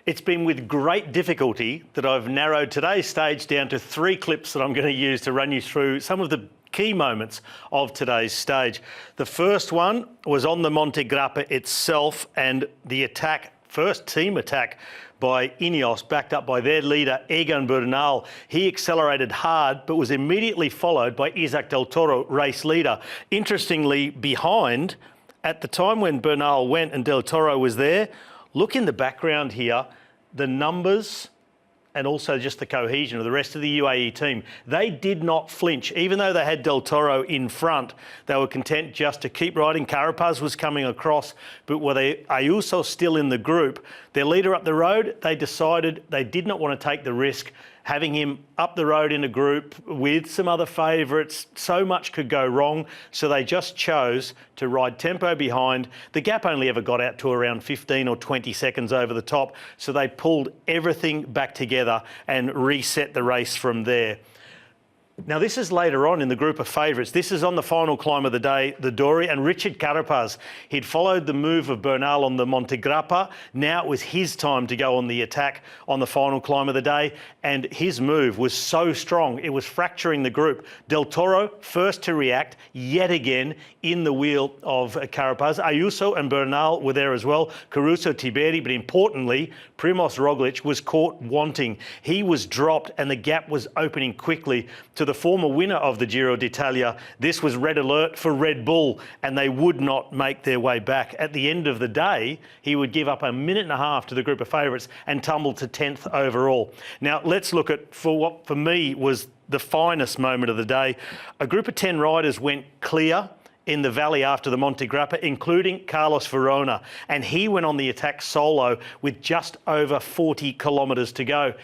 It's been with great difficulty that I've narrowed today's stage down to 3 clips that I'm going to use to run you through some of the key moments of today's stage. The first one was on the Monte Grappa itself and the attack, first team attack by Ineos, backed up by their leader, Egan Bernal. He accelerated hard, but was immediately followed by Isaac Del Toro, race leader. Interestingly, behind, at the time when Bernal went and Del Toro was there, look in the background here, the numbers and also just the cohesion of the rest of the UAE team. They did not flinch. Even though they had Del Toro in front, they were content just to keep riding. Carapaz was coming across, but with Ayuso still in the group, their leader up the road, they decided they did not want to take the risk having him up the road in a group with some other favourites. So much could go wrong, so they just chose to ride tempo behind. The gap only ever got out to around 15 or 20 seconds over the top, so they pulled everything back together and reset the race from there. Now, this is later on in the group of favourites. This is on the final climb of the day, the Dory, and Richard Carapaz. He'd followed the move of Bernal on the Monte Grappa. Now it was his time to go on the attack on the final climb of the day, and his move was so strong, it was fracturing the group. Del Toro, first to react, yet again in the wheel of Carapaz. Ayuso and Bernal were there as well, Caruso, Tiberi, but importantly, Primoz Roglic was caught wanting. He was dropped and the gap was opening quickly to the former winner of the Giro D'Italia. This was red alert for Red Bull, and they would not make their way back. At the end of the day, he would give up a minute and a half to the group of favourites and tumble to 10th overall. Now, let's look at for what for me was the finest moment of the day. A group of 10 riders went clear in the valley after the Monte Grappa, including Carlos Verona, and he went on the attack solo with just over 40 kilometres to go.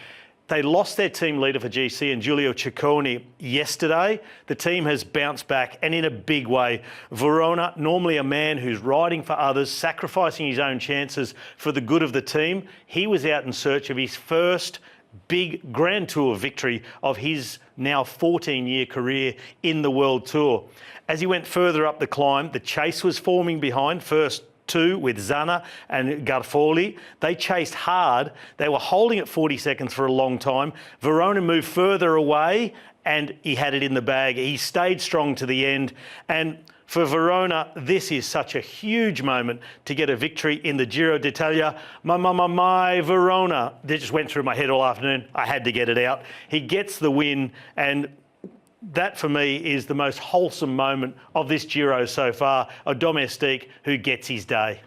They lost their team leader for GC and Giulio Ciccone yesterday. The team has bounced back, and in a big way. Verona, normally a man who's riding for others, sacrificing his own chances for the good of the team, he was out in search of his first big Grand Tour victory of his now 14-year career in the World Tour. As he went further up the climb, the chase was forming behind, first two with Zanna and Garfoli. They chased hard. They were holding at 40 seconds for a long time. Verona moved further away and he had it in the bag. He stayed strong to the end. And for Verona, this is such a huge moment to get a victory in the Giro D'Italia. My Verona. That just went through my head all afternoon. I had to get it out. He gets the win, and that for me is the most wholesome moment of this Giro so far, a domestique who gets his day.